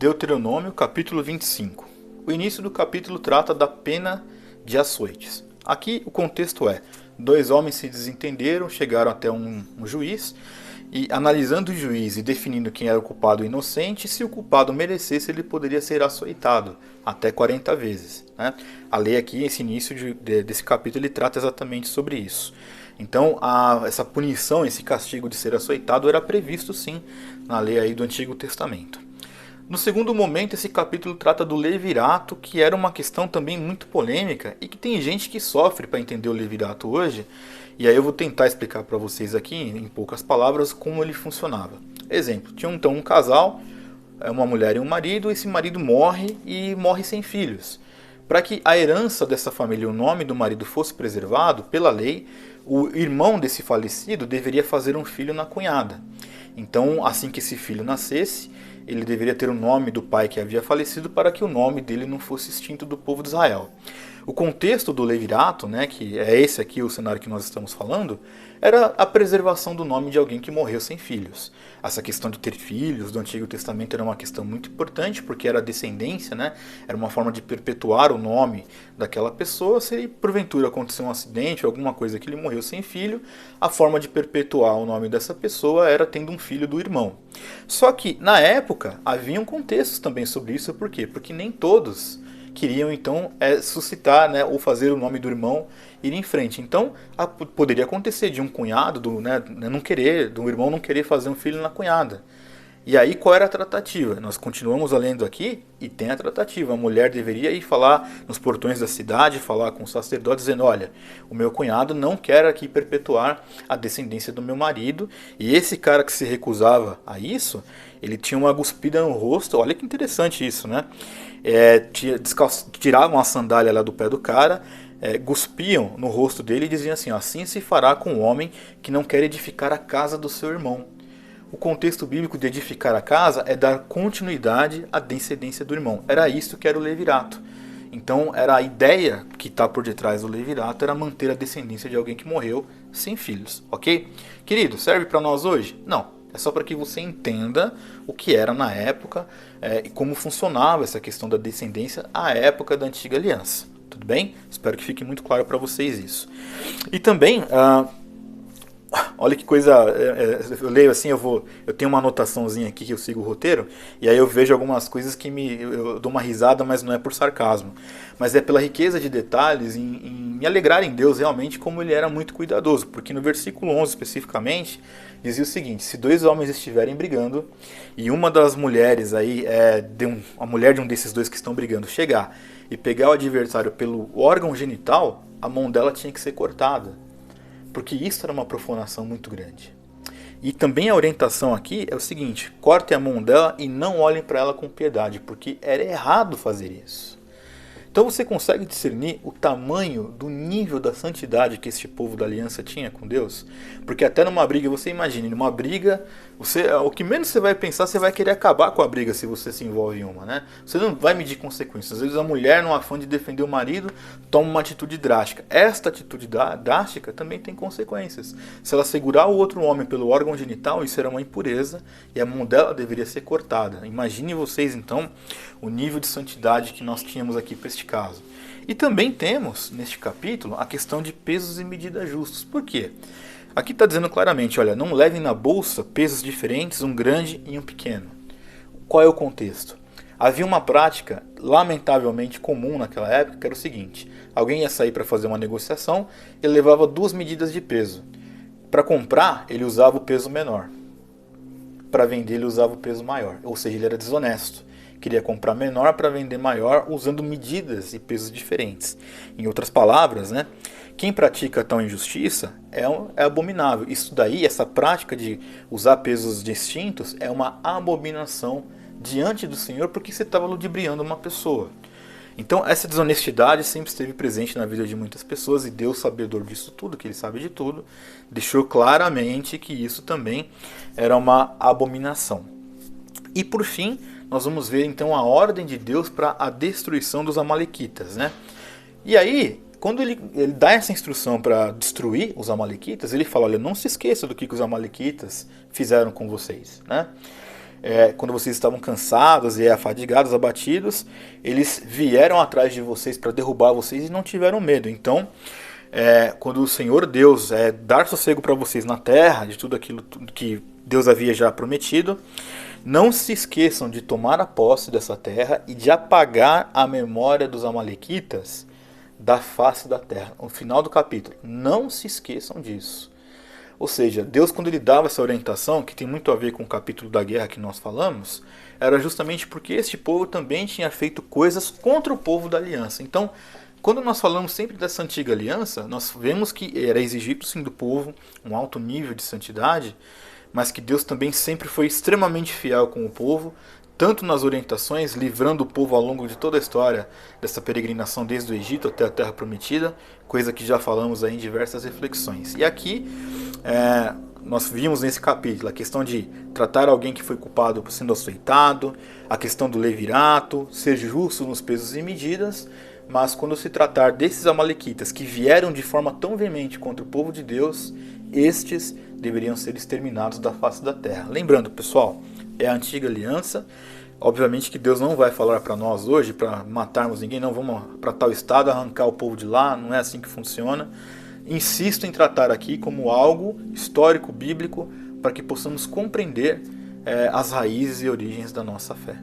Deuteronômio capítulo 25. O início do capítulo trata da pena de açoites. Aqui o contexto é: dois homens se desentenderam, chegaram até um juiz e, analisando o juiz e definindo quem era o culpado e o inocente, se o culpado merecesse, ele poderia ser açoitado até 40 vezes. Né? A lei aqui, esse início desse capítulo, ele trata exatamente sobre isso. Então, essa punição, esse castigo de ser açoitado era previsto sim na lei aí do Antigo Testamento. No segundo momento, esse capítulo trata do levirato, que era uma questão também muito polêmica e que tem gente que sofre para entender o levirato hoje. E aí eu vou tentar explicar para vocês aqui, em poucas palavras, como ele funcionava. Exemplo, tinha então um casal, uma mulher e um marido, esse marido morre e morre sem filhos. Para que a herança dessa família e o nome do marido fosse preservado, pela lei, o irmão desse falecido deveria fazer um filho na cunhada. Então, assim que esse filho nascesse, ele deveria ter o nome do pai que havia falecido para que o nome dele não fosse extinto do povo de Israel. O contexto do levirato, né, que é esse aqui o cenário que nós estamos falando, era a preservação do nome de alguém que morreu sem filhos. Essa questão de ter filhos do Antigo Testamento era uma questão muito importante, porque era a descendência, né, era uma forma de perpetuar o nome daquela pessoa. Se porventura aconteceu um acidente ou alguma coisa que ele morreu sem filho, a forma de perpetuar o nome dessa pessoa era tendo um filho do irmão. Só que, na época, haviam contextos também sobre isso. Por quê? Porque nem todos queriam então suscitar, né, ou fazer o nome do irmão ir em frente. Então poderia acontecer de um cunhado do irmão não querer fazer um filho na cunhada. E aí qual era a tratativa? Nós continuamos lendo aqui e tem a tratativa. A mulher deveria ir falar nos portões da cidade, falar com o sacerdote, dizendo: olha, o meu cunhado não quer aqui perpetuar a descendência do meu marido. E esse cara que se recusava a isso, ele tinha uma cuspida no rosto. Olha que interessante isso, né? Tiravam a sandália lá do pé do cara, cuspiam no rosto dele e diziam assim: assim se fará com o homem que não quer edificar a casa do seu irmão. O contexto bíblico de edificar a casa é dar continuidade à descendência do irmão. Era isso que era o levirato. Então era a ideia que está por detrás do levirato, era manter a descendência de alguém que morreu sem filhos, ok? Querido, serve para nós hoje? Não. É só para que você entenda o que era na época e como funcionava essa questão da descendência à época da antiga aliança. Tudo bem? Espero que fique muito claro para vocês isso. E também, olha que coisa, eu leio assim, eu tenho uma anotaçãozinha aqui que eu sigo o roteiro, e aí eu vejo algumas coisas que eu dou uma risada, mas não é por sarcasmo. Mas é pela riqueza de detalhes em me alegrar em Deus realmente, como ele era muito cuidadoso. Porque no versículo 11 especificamente, dizia o seguinte: se dois homens estiverem brigando, e uma das mulheres aí, a mulher de um desses dois que estão brigando, chegar e pegar o adversário pelo órgão genital, a mão dela tinha que ser cortada. Porque isso era uma profanação muito grande. E também a orientação aqui é o seguinte: cortem a mão dela e não olhem para ela com piedade, porque era errado fazer isso. Então você consegue discernir o tamanho do nível da santidade que este povo da aliança tinha com Deus? Porque até numa briga, você imagine, numa briga, o que menos você vai pensar, você vai querer acabar com a briga se você se envolve em uma, né? Você não vai medir consequências. Às vezes a mulher, no afã de defender o marido, toma uma atitude drástica. Esta atitude drástica também tem consequências. Se ela segurar o outro homem pelo órgão genital, isso era uma impureza e a mão dela deveria ser cortada. Imagine vocês então o nível de santidade que nós tínhamos aqui para este caso. E também temos, neste capítulo, a questão de pesos e medidas justos. Por quê? Aqui está dizendo claramente: olha, não levem na bolsa pesos diferentes, um grande e um pequeno. Qual é o contexto? Havia uma prática lamentavelmente comum naquela época, que era o seguinte: alguém ia sair para fazer uma negociação, ele levava 2 medidas de peso. Para comprar, ele usava o peso menor. Para vender, ele usava o peso maior. Ou seja, ele era desonesto. Queria comprar menor para vender maior, usando medidas e pesos diferentes. Em outras palavras, né, quem pratica tal injustiça é abominável. Isso daí, essa prática de usar pesos distintos, é uma abominação diante do Senhor, porque você estava ludibriando uma pessoa. Então essa desonestidade sempre esteve presente na vida de muitas pessoas, e Deus, sabedor disso tudo, que Ele sabe de tudo, deixou claramente que isso também era uma abominação. E por fim, nós vamos ver então a ordem de Deus para a destruição dos amalequitas, né? E aí, quando ele dá essa instrução para destruir os amalequitas, ele fala: olha, não se esqueça do que os amalequitas fizeram com vocês, né? quando vocês estavam cansados e afadigados, abatidos, eles vieram atrás de vocês para derrubar vocês e não tiveram medo. Então, quando o Senhor Deus dar sossego para vocês na terra, de tudo aquilo que Deus havia já prometido, não se esqueçam de tomar a posse dessa terra e de apagar a memória dos amalequitas da face da terra. No final do capítulo, não se esqueçam disso. Ou seja, Deus, quando ele dava essa orientação, que tem muito a ver com o capítulo da guerra que nós falamos, era justamente porque este povo também tinha feito coisas contra o povo da aliança. Então, quando nós falamos sempre dessa antiga aliança, nós vemos que era exigido sim do povo um alto nível de santidade, mas que Deus também sempre foi extremamente fiel com o povo, tanto nas orientações, livrando o povo ao longo de toda a história dessa peregrinação desde o Egito até a Terra Prometida, coisa que já falamos aí em diversas reflexões. E aqui nós vimos nesse capítulo a questão de tratar alguém que foi culpado por sendo açoitado, a questão do levirato, ser justo nos pesos e medidas, mas quando se tratar desses amalequitas que vieram de forma tão veemente contra o povo de Deus, estes deveriam ser exterminados da face da terra. Lembrando, pessoal, é a antiga aliança. Obviamente que Deus não vai falar para nós hoje para matarmos ninguém, não vamos para tal estado, arrancar o povo de lá, não é assim que funciona. Insisto em tratar aqui como algo histórico, bíblico, para que possamos compreender as raízes e origens da nossa fé.